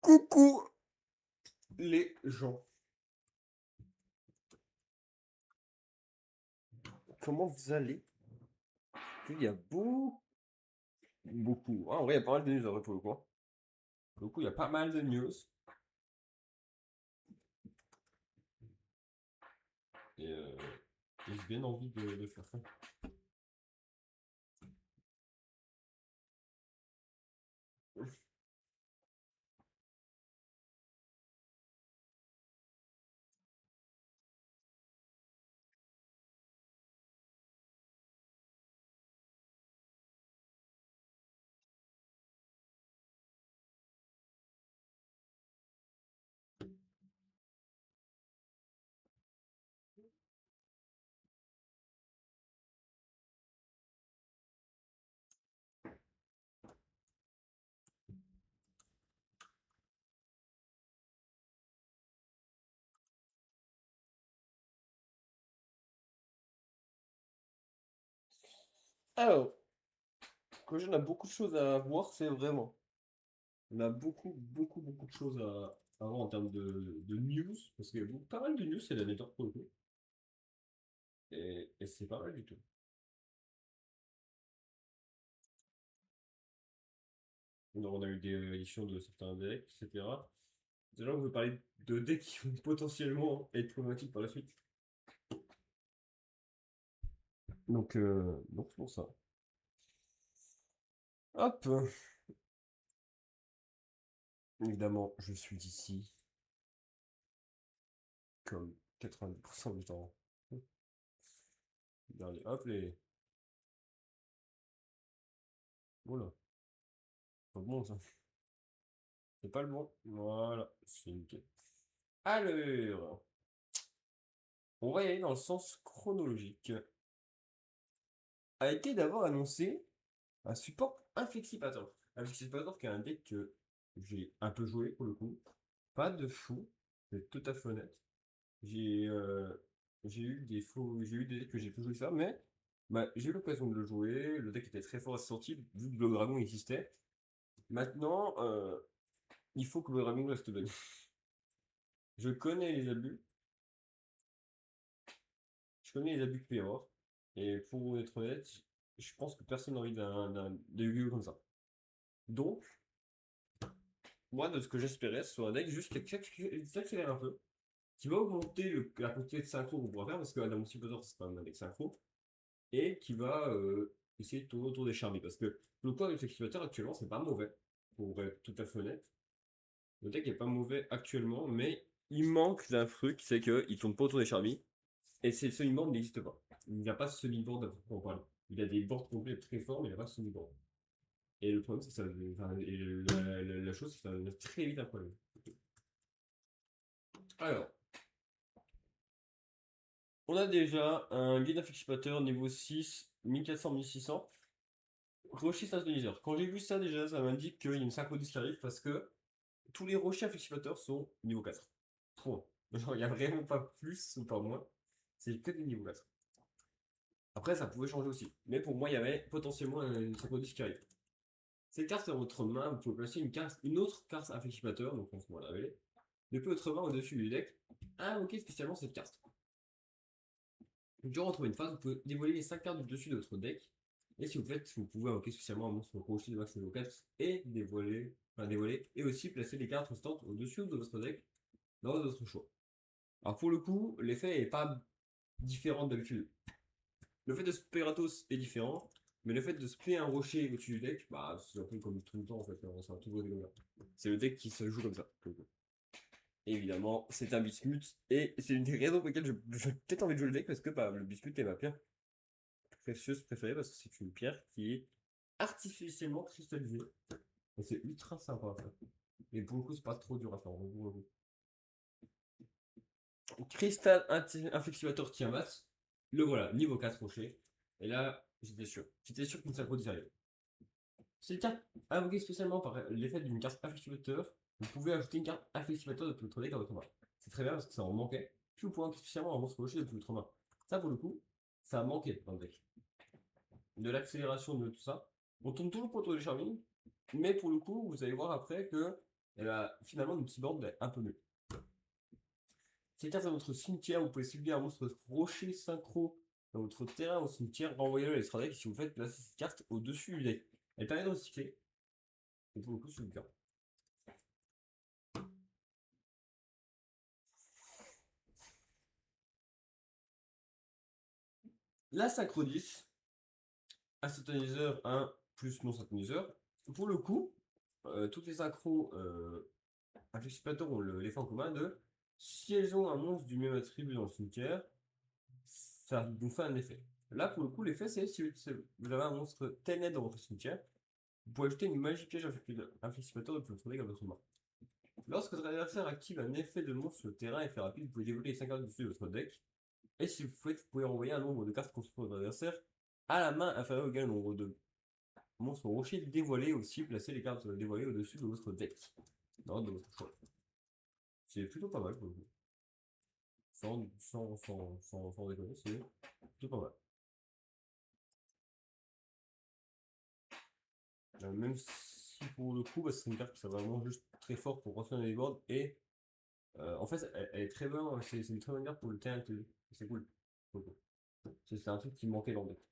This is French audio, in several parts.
Coucou les gens, comment vous allez? Il y a beaucoup. Ah, en vrai, il y a pas mal de news, en vrai, pour le coup, hein. Pour le coup, il y a pas mal de news. Et j'ai bien envie de faire ça. Alors, quand on a beaucoup de choses à voir, c'est vraiment. On a beaucoup de choses à voir en termes de news, parce qu'il y a pas mal de news, c'est la network pour le coup. Et c'est pas mal du tout. Donc, on a eu des éditions de certains decks, etc. Déjà, on veut parler de decks qui vont potentiellement être problématiques par la suite. Donc c'est pour ça. Hop! Évidemment, je suis ici, comme 90% du temps. Dernier, hop, les. Voilà, pas bon ça. C'est pas le bon. Voilà, c'est nickel. Alors, on va y aller dans le sens chronologique. A été d'avoir annoncé un support Inflexipator. Inflexipator qui est un deck que j'ai un peu joué pour le coup. Pas de fou, c'est tout à fait honnête. J'ai euh, j'ai eu des decks que j'ai pu jouer ça, mais bah, j'ai eu l'occasion de le jouer. Le deck était très fort à sa sortie, vu que le dragon existait. Maintenant, il faut que le dragon reste bien. Je connais les abus, je connais les abus qu'il peut y avoir, et pour être honnête, je pense que personne n'a envie de Yu-Gi-Oh comme ça. Donc, moi, de ce que j'espérais, ce soit un deck juste qui s'accélère un peu, qui va augmenter la quantité de synchro qu'on pourra faire, parce que Adam Multiplicator, c'est pas un deck synchro, et qui va essayer de tourner autour des charmés. Parce que le corps du flexivateur actuellement, c'est pas mauvais, pour être tout à fait honnête. Le deck est pas mauvais actuellement, mais il manque d'un truc, c'est qu'il tourne pas autour des charmis, et c'est le semi-board n'existe pas. Il n'y a pas de semi-board pour parler. Il a des boards complets très forts, mais il n'y a pas de semi-board. Et le problème, c'est que ça, enfin, et la chose, c'est que ça devient très vite un problème. Alors, on a déjà un guide anticipateur niveau 6, 1400-1600. Rocher Synthesizer. Quand j'ai vu ça déjà, ça m'indique qu'il y a une synchronise qui arrive parce que tous les rochers anticipateur sont niveau 4. Point. Genre, il n'y a vraiment pas plus ou pas moins. C'est que des niveaux 4. Après, ça pouvait changer aussi. Mais pour moi, il y avait potentiellement une synchronise qui arrive. Cette carte dans votre main, vous pouvez placer une autre carte anticipateur, donc on se voit la révéler, depuis votre main au-dessus du deck. Invoquez spécialement cette carte. Durant retrouver une phase, vous pouvez dévoiler les 5 cartes du dessus de votre deck. Et si vous faites, vous pouvez invoquer spécialement un monstre rocher de max niveau 4 et dévoiler, et aussi placer les cartes restantes au-dessus de votre deck dans votre choix. Alors pour le coup, l'effet n'est pas différent d'habitude. Le fait de spray Ratos est différent, mais le fait de spray un rocher au-dessus du deck, bah c'est un peu comme tout le temps en fait, c'est un tout comme ça. C'est le deck qui se joue comme ça. Évidemment, c'est un bismuth, et c'est une des raisons pour lesquelles j'ai peut-être envie de jouer le deck, parce que bah, le bismuth est ma pierre précieuse préférée, parce que c'est une pierre qui est artificiellement cristallisée. Et c'est ultra sympa à faire. Et pour le coup, c'est pas trop dur à faire. Cristal Inflexivator Tiamat, le voilà, niveau 4 rocher. Et là, j'étais sûr. J'étais sûr qu'il s'approdit sérieux. C'est une carte invoquée spécialement par l'effet d'une carte Inflexivator. Vous pouvez ajouter une carte Inflexivator depuis votre deck à votre main. C'est très bien parce que ça en manquait. Puis vous pouvez invoquer spécialement un monstre rocher depuis votre main. Ça, pour le coup, ça a manqué dans le deck. De l'accélération de tout ça. On tourne toujours pour autour des Charming, mais pour le coup, vous allez voir après que et bah, finalement, notre board est un peu mieux. C'est carte dans votre cimetière, vous pouvez cibler un monstre rocher synchro dans votre terrain au cimetière, renvoyez-le à l'extra deck si vous faites placer cette carte au-dessus du deck. Elle permet de recycler. Et pour le coup, c'est le cas. La synchro 10, un synthoniseur 1 plus non synthoniseur. Pour le coup, toutes les synchros Anticipator ont l'effet en commun de si elles ont un monstre du même attribut dans le cimetière, ça vous fait un effet. Là, pour le coup, l'effet, c'est si vous avez un monstre Telnet dans votre cimetière, vous pouvez ajouter une magie piège Anticipator depuis votre deck à votre main. Lorsque votre adversaire active un effet de monstre sur le terrain, effet rapide, vous pouvez dévoiler les 5 cartes dessus de votre deck. Et si vous faites, vous pouvez envoyer un nombre de cartes contre votre adversaire à la main inférieur ou égal au nombre de monstres rochers dévoilés. Aussi, placez les cartes dévoilées au-dessus de votre deck. Non, de votre choix. C'est plutôt pas mal pour le coup. Sans déconner, c'est plutôt pas mal. Même si pour le coup, bah, c'est une carte qui est vraiment juste très fort pour rentrer dans les boards et en fait, elle est très bonne, c'est une très bonne carte pour le terrain TD. C'est cool. C'est un truc qui me manquait dans le deck.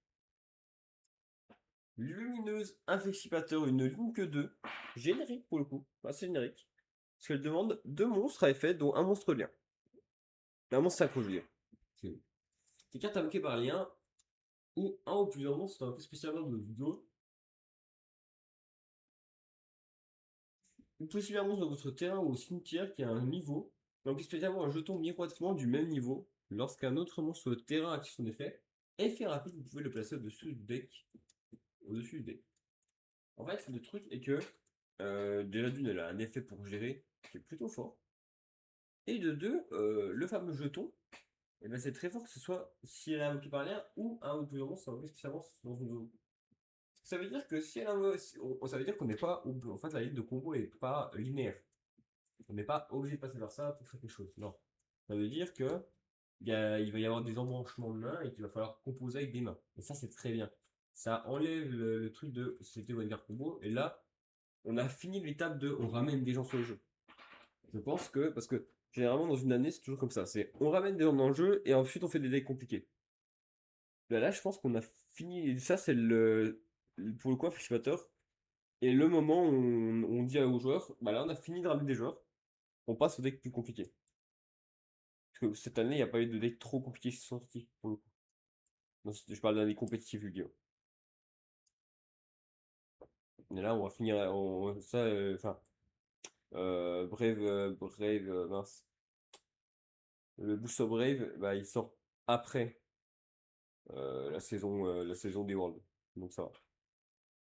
Lumineuse Infexipateur, une ligne que 2. Générique pour le coup, assez générique. Parce qu'elle demande 2 monstres à effet, dont un monstre lien. Un monstre synchro, je veux dire. Ces cartes invoquées par lien, ou un ou plusieurs monstres sont un peu spécialement de vidéo. Vous pouvez suivre un monstre dans votre terrain ou au cimetière qui a un niveau, donc spécialement un jeton miroitement du même niveau. Lorsqu'un autre monstre sur le terrain active son effet rapide, vous pouvez le placer au-dessus du deck. Au-dessus du deck. En fait, le truc est que déjà d'une, elle a un effet pour gérer qui est plutôt fort. Et de deux, le fameux jeton, et ben c'est très fort que ce soit si elle est invoquée par l'air ou un ou plusieurs monstres invoqués spécialement dans une zone. Ça veut dire que si elle invoque, ça veut dire qu'on n'est pas, en fait, la ligne de combo est pas linéaire. On n'est pas obligé de passer par ça pour faire quelque chose. Non. Ça veut dire que il va y avoir des embranchements de mains et qu'il va falloir composer avec des mains. Et ça, c'est très bien. Ça enlève le truc de c'était one card combo. Et là, on a fini l'étape de on ramène des gens sur le jeu. Je pense que, parce que généralement dans une année, c'est toujours comme ça. C'est on ramène des gens dans le jeu et ensuite on fait des decks compliqués. Là, je pense qu'on a fini. Ça, c'est pour le coup, Anticipateur. Et le moment où on dit aux joueurs, bah là, on a fini de ramener des joueurs. On passe au deck plus compliqué. Parce que cette année, il n'y a pas eu de deck trop compliqué qui sont sortis, pour le coup. Non, je parle d'année compétitive, Yu-Gi-Oh! Et là, on va finir. Ça, enfin. Mince. Le Booster Brave, bah, il sort après la saison des Worlds. Donc ça va,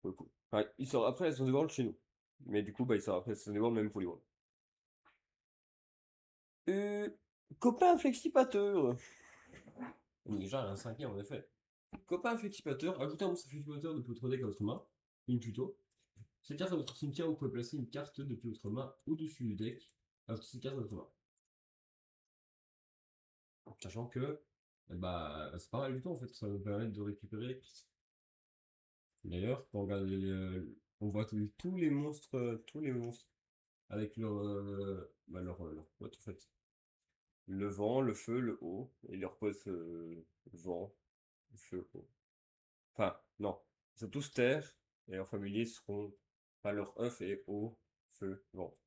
pour le coup. Enfin, il sort après la saison des Worlds chez nous. Mais du coup, bah, il sort après la saison des Worlds, même pour les Worlds. Euh, Copain Flexipateur. Déjà, un cinquième en effet. Copain Flexipateur, ajoutez un monstre Flexipateur depuis votre deck à votre main. Une tuto. Cette carte à votre cimetière, vous pouvez placer une carte depuis votre main au-dessus du deck. Ajoutez cette carte à votre main. Sachant que, bah, c'est pas mal du tout en fait, ça va vous permettre de récupérer. D'ailleurs, quand on regarde on voit tous les monstres avec leur pote en fait. Le vent, le feu, le eau, et leur pote vent, feu, eau. Enfin, non, ils sont tous terre, et leurs familiers seront, enfin, leur œuf et eau, feu, vent.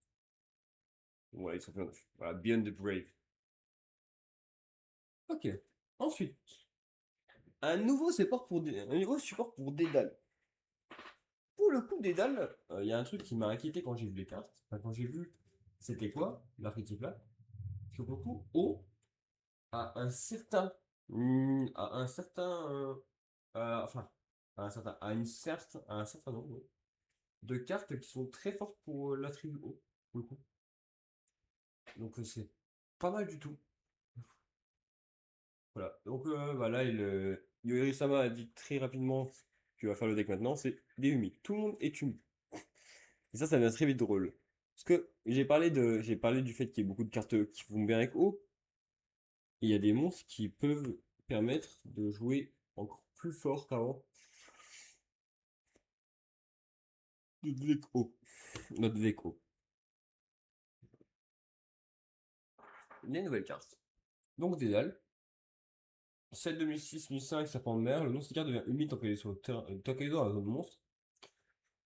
Voilà, ils sont plein d'œufs. Voilà, Beyond the Brave. Ok. Ensuite, un nouveau support pour Dédale. Pour le coup, Dédale, il y a un truc qui m'a inquiété quand j'ai vu les cartes. Enfin, quand j'ai vu c'était quoi l'archétype là. Parce que pour le coup, O a un certain. A un certain. Enfin, a un certain nombre de cartes qui sont très fortes pour l'attribut O. Pour le coup. Donc c'est pas mal du tout. Voilà. Donc bah, là, Yoeri-sama a dit très rapidement qu'il va faire le deck maintenant. C'est des Umi. Tout le monde est Umi. Et ça devient très vite drôle. Parce que j'ai parlé du fait qu'il y ait beaucoup de cartes qui vont bien avec O. Et il y a des monstres qui peuvent permettre de jouer encore plus fort qu'avant. Notre deck O. Notre deck O. les nouvelles cartes. Donc Dédale, celle 2006-2005, Serpent de mer, le nom de cette carte devient humide tant qu'elle est sur le terrain, tant qu'elle est dans la zone monstre.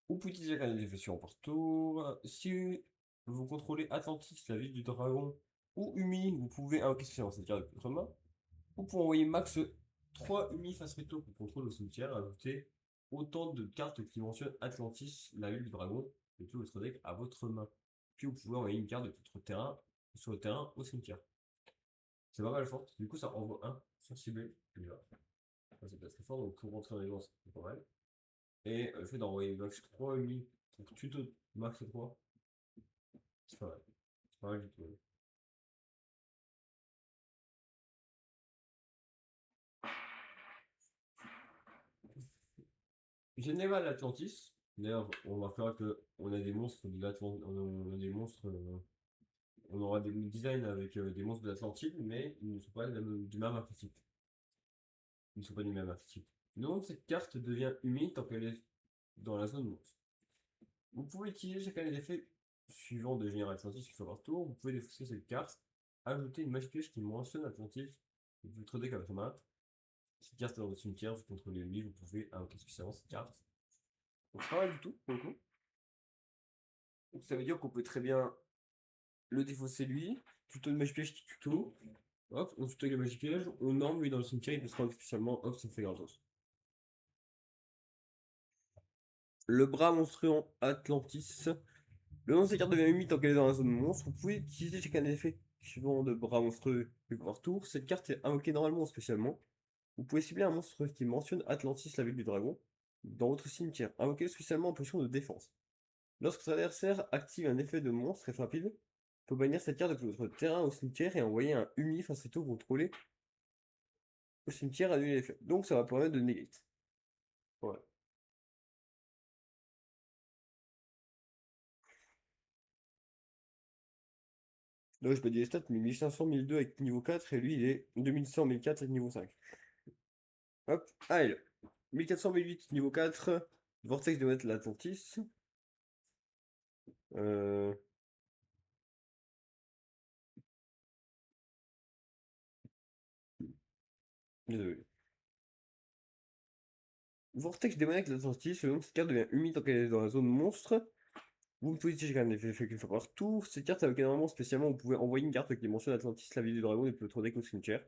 Vous pouvez utiliser la carte d'effet sur par tour. Si vous contrôlez Atlantis, la ville du dragon, ou Umi, vous pouvez invoquer spécialement cette carte de votre main. Vous pouvez envoyer max 3 Umi face recto pour contrôle au cimetière, ajouter autant de cartes qui mentionnent Atlantis, la ville du dragon, de tout votre deck à votre main. Puis vous pouvez envoyer une carte de votre terrain sur le terrain au cimetière. C'est pas mal fort. Du coup, ça envoie un sensible déjà. C'est pas très fort, donc pour rentrer en aisance, c'est pas mal. Et le fait d'envoyer max 3 Umi pour tuto max 3, c'est pas mal. C'est pas mal du tout. Général Atlantis. D'ailleurs, on remarquera que on a des monstres de l'Atlantis. On a des monstres. On aura des designs avec des monstres de l'Atlantide, mais ils ne sont pas du même archétype. Ils ne sont pas du même archétype. Donc cette carte devient humide tant qu'elle est dans la zone monstre. Vous pouvez utiliser chacun des effets suivants de Général Atlantis qui sont par tour. Vous pouvez défausser cette carte, ajouter une magie pioche qui mentionne Atlantis et votre deck à votre main. Cette carte est dans votre cimetière, vous contrôlez l'ennemi, vous pouvez invoquer spécialement cette carte. Donc c'est pas mal du tout pour le coup. Donc ça veut dire qu'on peut très bien le défausser lui, tuto de magie piège qui tuto, hop, on tuto avec la magie piège, on orme lui dans le cimetière, il peut se rendre spécialement, hop, ça fait gratos. Le bras monstrueux Atlantis. Le nom de cette carte devient humide tant qu'elle est dans la zone monstre. Vous pouvez utiliser chacun des effets suivant de bras monstrueux par tour. Cette carte est invoquée normalement spécialement. Vous pouvez cibler un monstre qui mentionne Atlantis, la ville du dragon, dans votre cimetière, invoqué spécialement en position de défense. Lorsque votre adversaire active un effet de monstre très rapide, vous pouvez bannir cette carte de votre terrain au cimetière et envoyer un uni face à tout contrôlé au cimetière à annuler l'effet. Donc ça va permettre de negate. Ouais. Là je peux dire les stats, mais 1500, 1002 avec niveau 4 et lui il est 2100, 1004 avec niveau 5. Hop, allez. 1400, 1008 niveau 4. Vortex de mettre l'Atlantis. Euh... Désolé. Vortex démoniaque de l'Atlantis, le nom de cette carte devient humide tant qu'elle est dans la zone monstre. Vous pouvez utiliser quand même des effets qu'une fois par tour. Cette carte avec énormément spécialement, vous pouvez envoyer une carte qui mentionne Atlantis, la ville du dragon, et puis votre deck au cimetière.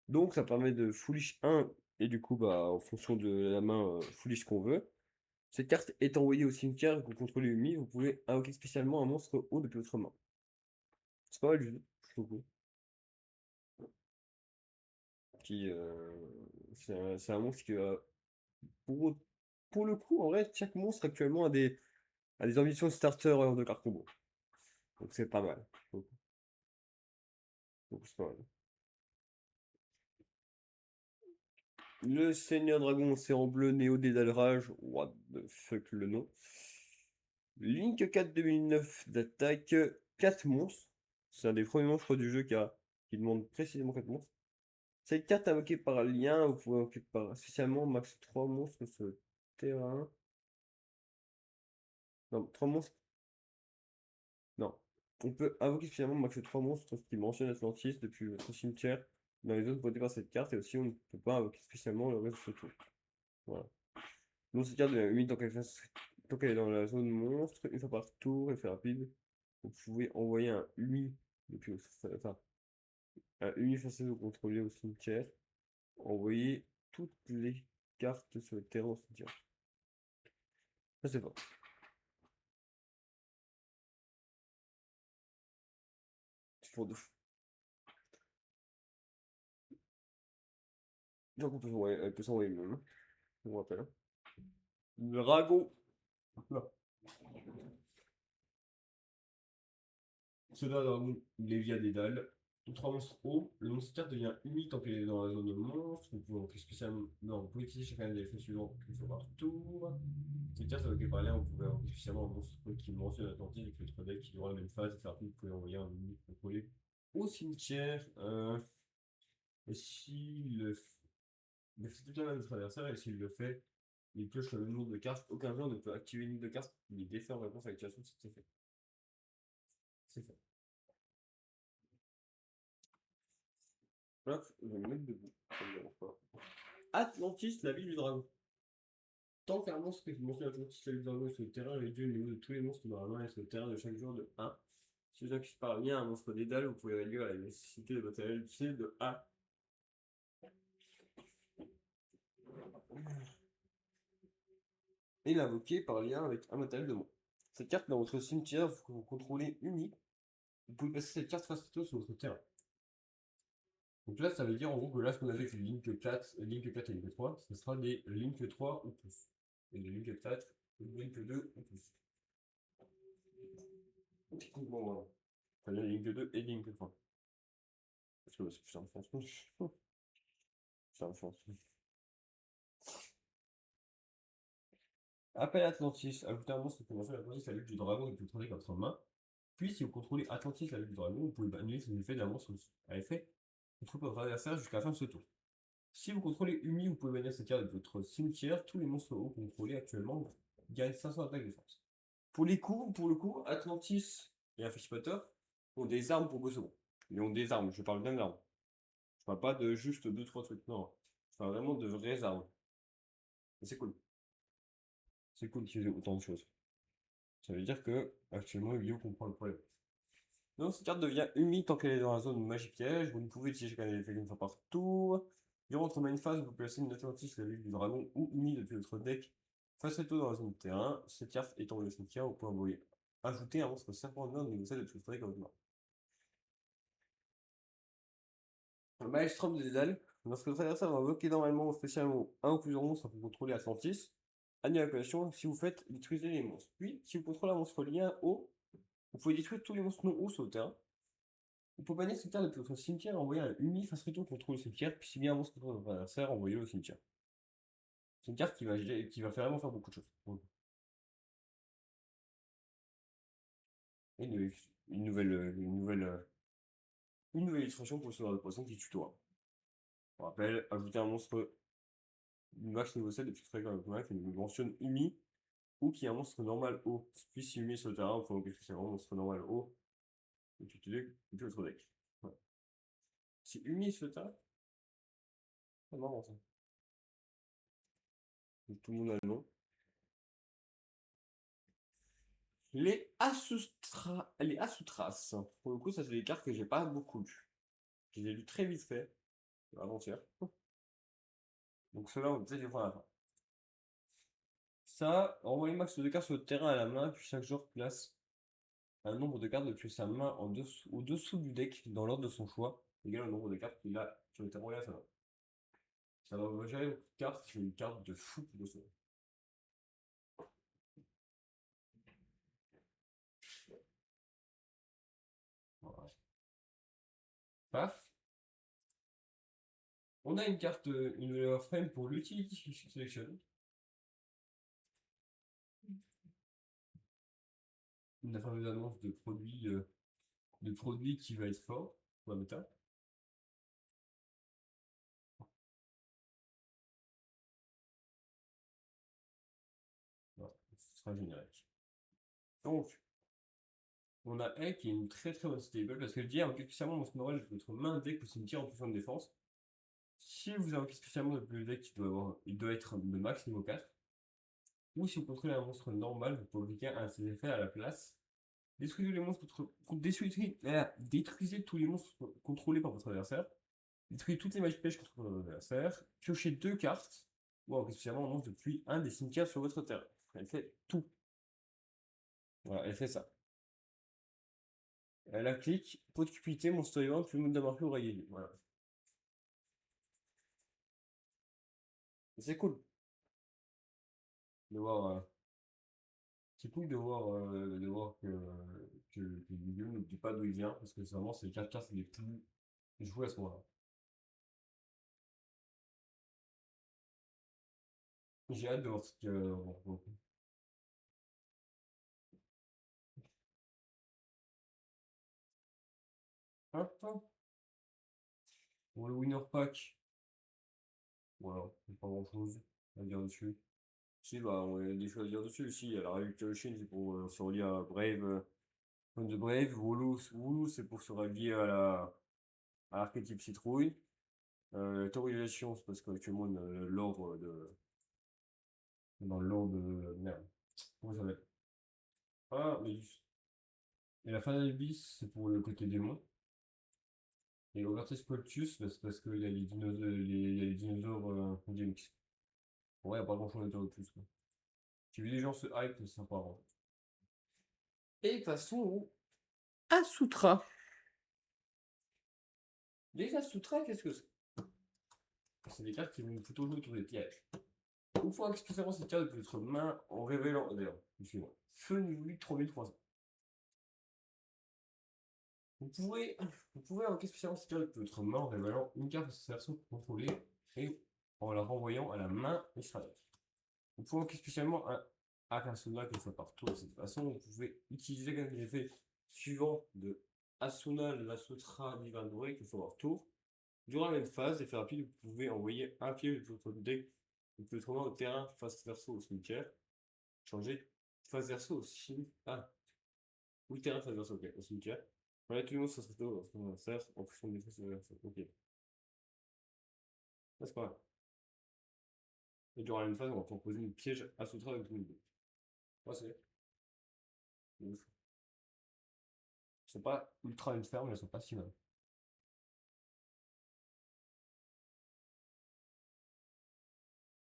Donc ça permet de foolish 1, et du coup, bah, en fonction de la main, foolish qu'on veut. Cette carte est envoyée au cimetière, que vous contrôlez Umi, vous pouvez invoquer spécialement un monstre haut depuis votre main. C'est pas mal du tout, je trouve. Qui, c'est un monstre qui va. Pour, pour le coup, en vrai, chaque monstre actuellement a des ambitions de starter de carte combo. Donc c'est pas mal. Donc c'est pas mal. Le Seigneur Dragon, c'est en bleu, Néo Dédale Rage. What the fuck le nom. Link 4 2009 d'attaque. 4 monstres. C'est un des premiers monstres du jeu qui demande précisément 4 monstres. Cette carte invoquée par lien, vous pouvez invoquer par spécialement max 3 monstres sur le terrain. Non, 3 monstres. Non. On peut invoquer spécialement max 3 monstres qui mentionnent Atlantis depuis votre cimetière dans les zones votées par cette carte. Et aussi, on ne peut pas invoquer spécialement le reste de ce tour. Voilà. Donc cette carte devient humide tant qu'elle est dans la zone monstre, une fois par tour, effet rapide. Vous pouvez envoyer un UI depuis enfin, un UI face au contrôlé au cimetière. Envoyer toutes les cartes sur le terrain au cimetière. Ça c'est pas. C'est fort de fou. Donc elle peut s'envoyer même, hein, je vous rappelle. Hein. Dragon. Là. Cela dragon, Lévia des dalles. 3 monstres hauts. Le monstre carte devient humide tant qu'elle est dans la zone de monstre. Vous pouvez entrer spécialement. Non, vous pouvez utiliser chacun des effets suivants une fois par tour. Cette carte avec par là, vous pouvez entrer spécialement un monstre qui mentionne Atlantis avec votre deck qui aura la même phase. Et faire vous pouvez envoyer un mini contrôlé au cimetière. Et s'il le fait. Il fait toute la même de votre adversaire et s'il le fait, il pioche le même nombre de cartes. Aucun joueur ne peut activer une ligne de cartes. Il est défait en réponse à l'activation de cet effet. C'est fait. Hop, je vais me mettre debout. Ça me dérange pas. Atlantis, la ville du dragon. Tant qu'un monstre qui mentionne Atlantis, la ville du dragon est sur le terrain, les dieux au niveau de tous les monstres dans la main et sur le terrain de chaque jour de 1. Si vous inquiétez par lien un monstre dédale, vous pouvez réduire la nécessité de matériel utile de 1. Et l'invoquer par lien avec un matériel de moins. Cette carte dans votre cimetière, vous contrôlez unique. Vous pouvez passer cette carte facilito sur votre terrain. Donc là, ça veut dire en gros que là, ce qu'on avait avec les Link 4, Link 4 et Link 3, ce sera des Link 3 ou plus. Et les Link 4, Link 2 ou plus. Techniquement, voilà. Enfin, les Link 2 et Link 3. Parce que c'est plus simple, je pense. Ça me change. Appel Atlantis. Ajoutez un monstre qui mentionne Atlantis, la lutte du dragon, et que vous contrôlez votre main. Puis, si vous contrôlez Atlantis, la lutte du dragon, vous pouvez annuler ces effets d'un monstre à effet contre votre adversaire jusqu'à la fin de ce tour. Si vous contrôlez Umi, vous pouvez bannir cette carte de votre cimetière. Tous les monstres hauts contrôlés actuellement gagnent 500 attaques de force. Pour les coups, pour le coup, Atlantis et Infexipator ont des armes pour Gosomon. Ils ont des armes, je parle bien d'armes. Je parle pas de juste 2-3 trucs, non. Je parle vraiment de vraies armes. Et c'est cool. C'est cool qu'ils aient autant de choses. Ça veut dire que, actuellement, Yu-Gi-Oh comprend le problème. Donc, cette carte devient humide tant qu'elle est dans la zone magie piège. Vous ne pouvez utiliser qu'un effet une fois par tour. Durant votre main phase, vous placez une Atlantis, la lutte du dragon, ou humide depuis votre deck face tout dans la zone de terrain. Cette carte étant le cimetière, vous pouvez envoyer ajouter un monstre serpent de main négocié depuis votre deck en main. Maelstrom de Dédale. Lorsque votre adversaire va invoquer normalement spécialement un ou plusieurs monstres pour contrôler Atlantis, annulez l'appellation si vous faites détruire les monstres. Puis, si vous contrôlez un monstre lien haut, vous pouvez détruire tous les monstres non hauts sur le terrain. Vous pouvez bannir cette carte depuis votre cimetière et envoyer un uni face retour contre le cimetière, puis si bien un monstre contre votre adversaire, envoyez-le au cimetière. C'est une carte qui va vraiment faire beaucoup de choses. Et une nouvelle illustration pour le sonneur de poisson qui tutoie. On rappelle, ajouter un monstre max niveau 7 depuis très grave qui mentionne Umi ou qui est un monstre normal haut. Puis si Umi est sur le terrain, il faut que c'est un monstre normal haut et tu utilises votre deck. Ouais. Si Umi est sur le terrain, c'est marrant ça. Donc, tout le monde a le nom. Les Asutras. Pour le coup, ça c'est des cartes que j'ai pas beaucoup lues. Je les ai lues très vite fait, avant-hier. Donc ceux-là, on va peut-être les voir à la fin. Ça, envoyez max de cartes sur le terrain à la main, puis chaque joueur place un nombre de cartes depuis sa main au-dessous du deck dans l'ordre de son choix, égal au nombre de cartes qu'il a sur le terrain à sa main. Ça va gérer beaucoup de cartes, c'est une carte de fou de ce. Voilà. Paf. On a une carte, une frame pour l'utility selection. Une fameuse annonce de produits qui va être fort pour la méta. Voilà, ce sera générique. Donc, on a elle qui est une très très bonne stable parce qu'elle dit invoquer spécialement monstre normal de votre main deck ou cimetière en position de défense. Si vous invoquez spécialement le deck, il doit être de max niveau 4. Ou si vous contrôlez un monstre normal, vous pouvez appliquer un de ses effets à la place. Détruisez les monstres détruisez tous les monstres contrôlés par votre adversaire. Détruisez toutes les magies pêche contre votre adversaire. Piochez 2 cartes. Ou invoquez spécialement un monstre depuis un des cimetières sur votre terrain. Elle fait tout. Voilà, elle fait ça. Elle a clique, pot de cupidité, monstre vivant, puis le monde d'amarqué ou rayé. Voilà. C'est cool de voir. C'est cool de voir que le milieu ne dit pas d'où il vient, parce que vraiment, c'est les 4 cartes les plus jouées à ce moment-là. J'ai hâte de voir ce que. Hop, hop. Pour le winner pack, voilà, pas grand-chose à dire dessus. Si, bah, on a des choses à dire dessus. Si, il y a la Rayuka Shin, c'est pour se relier à Brave, de Brave. Wooloo, c'est pour se relier à l'archétype citrouille. Théorisation, c'est parce qu'actuellement, l'ordre de. Dans l'ordre de. Merde. Comment ça s'appelle? Ah, mais. Et la fin bis, c'est pour le côté démon. Et Overtus Squaltus, bah, c'est parce qu'il y a les dinosaures, il y a les dinosaures DMX. Ouais, y a pas grand chose à dire de plus, quoi. J'ai vu des gens se hype, c'est sympa, hein. Et de toute façon, Asutra. Les Asutra, qu'est-ce que c'est? C'est des cartes qui vont plutôt jouer autour des pièges. Une fois explicitement cette carte depuis votre main en révélant. D'ailleurs, excusez-moi. Feu nuit 3300. Vous pouvez, vous pouvez invoquer spécialement cette carte depuis votre main en révélant une carte de cette version contrôlée et en la renvoyant à la main extradée. Vous pouvez invoquer spécialement un Asuna qu'une fois par tour de cette façon. Vous pouvez utiliser comme l'effet suivant de Asuna la Sutra Divin Doré qu'une fois par tour. Durant la même phase, effet rapide, vous pouvez envoyer un pied de votre deck depuis votre main au terrain face verso au cimetière. Changer face verso au cimetière. Ah, ou terrain face verso au cimetière. Voilà, tout le monde, ça serait en fonction des faces verso. Ok. Ça, c'est pas grave. Et durant la même phase, on va proposer une piège à Sutra avec tout le monde. Ouais, c'est ouf. Ils sont pas ultra fermes, mais elles sont pas si mal.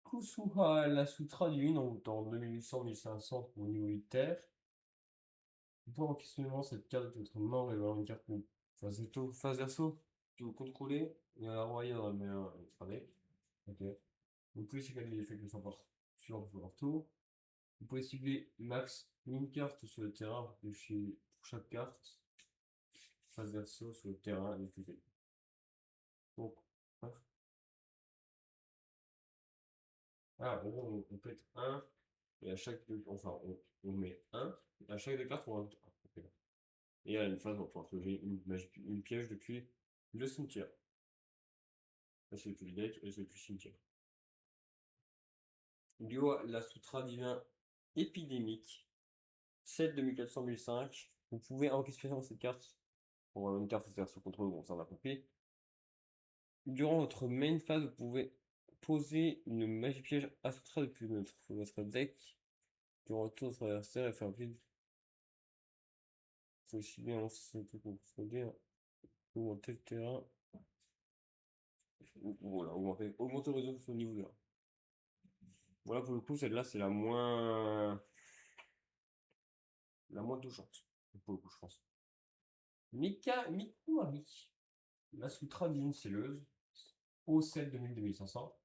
Kusuha, la Sutra divine, en 2800-1500 pour niveau 8 terre. Vous pouvez en questionnement cette carte de votre main révélant une carte phase verso que vous contrôlez et à la royale dans la main extradée. Ok. Vous pouvez cibler les effets que sont par sur votre tour. Vous pouvez cibler max une carte sur le terrain pour chaque carte phase verso sur le terrain et plus. Donc, hein. Ah, en gros, on pète un et à chaque deux, enfin, on met un et à chaque deux cartes, on rajoute un. Ok. Et à une phase, on va pouvoir trouver une piège depuis le cimetière. Là, c'est depuis le deck et c'est depuis le cimetière. Dio, la Sutra divin épidémique, 7 2400-1005. Vous pouvez invoquer spécialement cette carte pour une carte faire sur contrôle, bon, ça va compris. Durant votre main phase, vous pouvez poser une magie piège Astra depuis votre deck. Durant le tour de votre adversaire et faire plus. Faut aussi bien lancer ce truc pour contrôler ou en tel terrain. Voilà, augmenter le réseau au niveau 1. Voilà, pour le coup, celle-là, c'est la moins touchante. Pour le coup, je pense. Mikumari, la Sutra d'une scelleuse, O7 2500.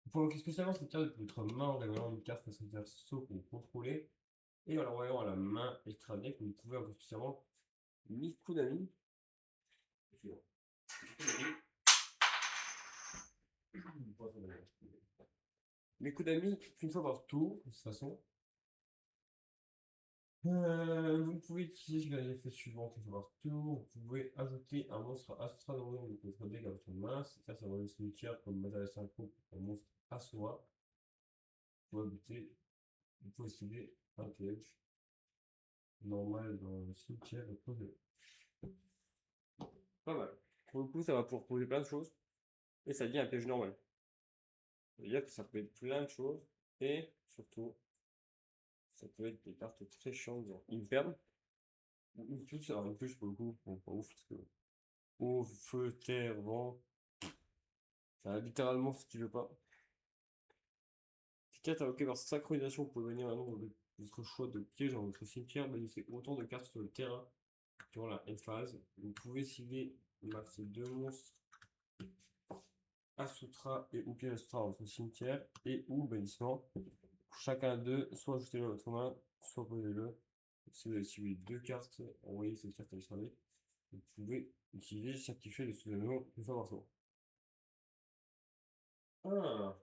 Vous pouvez invoquer spécialement cette carte de votre main en révélant une carte face verso que vous contrôlez et en l'envoyant à la main extra deck. Vous pouvez invoquer spécialement Mikunami. Mikunami, une fois par tour, de toute façon. Vous pouvez utiliser les effets suivants une fois par tour. Vous pouvez ajouter un monstre Astra dans votre deck à votre main. C'est-à-dire ça va le cimetière comme matériel synchro pour un monstre à soi. Vous pouvez ajouter, vous pouvez cibler un piège normal dans le cimetière et poser. Pas mal. Pour le coup, ça va pouvoir poser plein de choses. Et ça devient un piège normal. C'est-à-dire que ça peut être plein de choses. Et surtout, ça peut être des cartes très chiantes, genre Imperm. Ou une plus, alors une plus pour le coup, bon, pas ouf, parce que eau, feu, terre, vent, ça a littéralement ce qu'il veut pas. Si 4 invoqué par synchronisation, vous pouvez venir un nombre de votre choix de pièges dans votre cimetière, bannissez autant de cartes sur le terrain durant la end phase. Vous pouvez cibler max 2 monstres Asutra et ou piège Asutra dans votre cimetière et ou bannissement. Chacun d'eux, soit ajoutez-le à votre main, soit posez-le. Si vous avez ciblé 2 cartes, envoyez cette carte à l'extravert. Vous pouvez utiliser certifier le sous-anneau une fois par tour. Ah.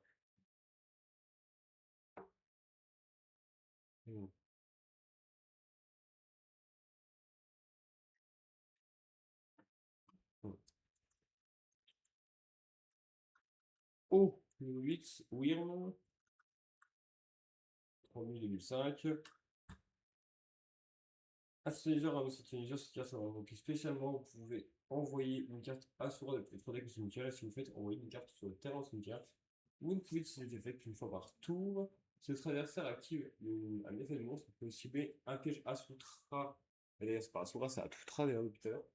Hmm. Hmm. Oh, 8, Wyrm, 3000 2005. Initializer, un initializer, cette carte, ça va invoquer spécialement. Vous pouvez envoyer une carte Asura depuis votre deck au cimetière. Et si vous faites envoyer une carte sur le terrain au cimetière, vous ne pouvez utiliser cet effet qu'une fois par tour. Si votre adversaire active un effet de monstre, vous pouvez cibler un piège Asutra. Et d'ailleurs, c'est pas Asura, c'est Atutra d'ailleurs depuis tout à l'heure.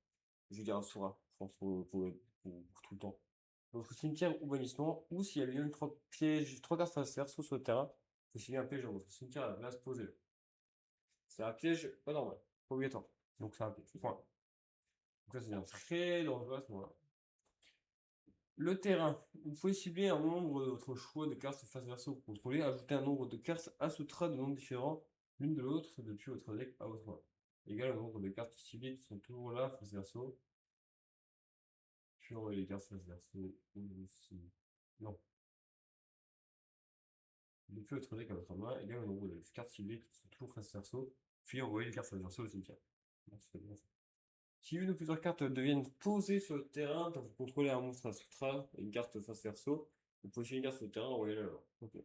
Je veux dire Asura, je pense pour tout le temps. Votre cimetière ou bannissement, ou s'il y a lieu 3 pièges, 3 cartes face verso sur le terrain, vous cibler un piège dans votre cimetière à la place posée. C'est un piège pas normal, pas obligatoire. Donc c'est un piège. Point. Donc ça, c'est bien très dangereux à ce moment-là. Le terrain. Vous pouvez cibler un nombre de votre choix de cartes face verso que vous contrôlez, ajouter un nombre de cartes Asutra de nombres différents, l'une de l'autre, depuis votre deck à votre main. Égal au nombre de cartes ciblées qui sont toujours là face verso. Puis envoyer les cartes face verso. Non. Depuis votre deck à votre main, égal au nombre de cartes ciblées qui sont toujours face verso. Puis envoyer les cartes face verso au cimetière. Si une ou plusieurs cartes deviennent posées sur le terrain, quand vous contrôlez un monstre Asutra et une carte face verso, vous posez une carte sur le terrain, envoyez-la là. Okay.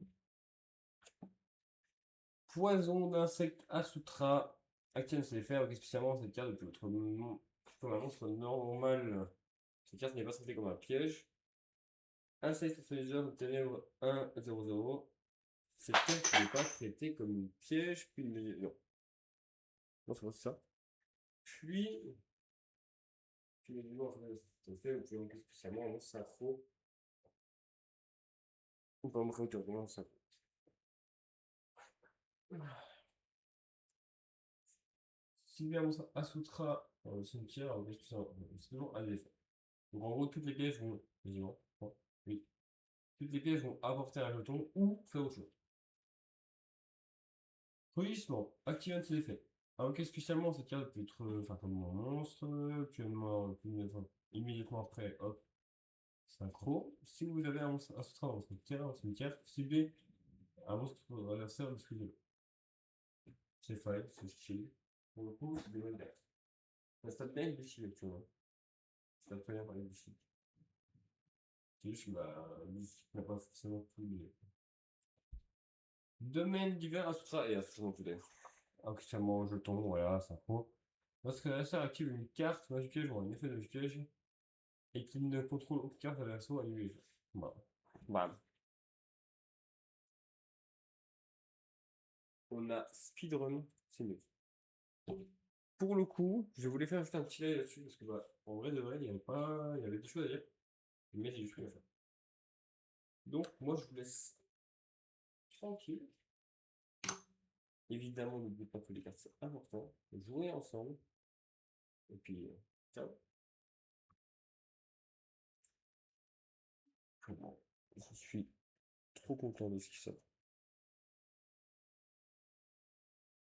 Poison d'insectes Asutra. Active ses effets, avec spécialement cette carte depuis votre comme un monstre normal. Cette carte n'est pas traitée comme un piège. Insect Initializer de ténèbres 1-0-0. Cette carte n'est pas traitée comme une piège, puis une. Non. Non, c'est pas ça. Puis. Puis les niveaux en fait, vous pouvez manquer spécialement un monstre synchro. On peut montrer autour ça. Si bien Asutra dans le cimetière, c'est toujours un effet. Donc en gros, toutes les pièges vont. Quasiment. Oui. Toutes les pièges vont apporter un jeton ou faire autre chose. Rugissement. Active un de ses effets. Invoquer spécialement cette carte peut être comme un monstre, immédiatement après, hop, synchro. Si vous avez un monstre Asutra dans votre terrain, cimetière, ciblez un monstre adversaire de ce que c'est fine, c'est chill. Pour le coup, c'est des bonnes cartes. Ça stat bien difficile, tu vois. Ça stat bien par les difficiles. C'est juste que n'a pas forcément tous les. Domaine divers Astra et Astra non plus d'ailleurs. Actuellement, jeton, voilà, ça pro. Lorsque l'adversaire active une carte magique piège ou un effet de magique piège et qu'il ne contrôle aucune carte à l'assaut, annule les jeux. Bam. Bam. On a speedrun, c'est mieux. Pour le coup, je voulais faire juste un petit live là-dessus parce que en vrai de vrai, il y avait des choses à dire, mais j'ai juste rien à faire. Donc moi je vous laisse tranquille. Évidemment, n'oubliez pas que les cartes c'est important. Jouer ensemble. Et puis, ciao. Je suis trop content de ce qui sort.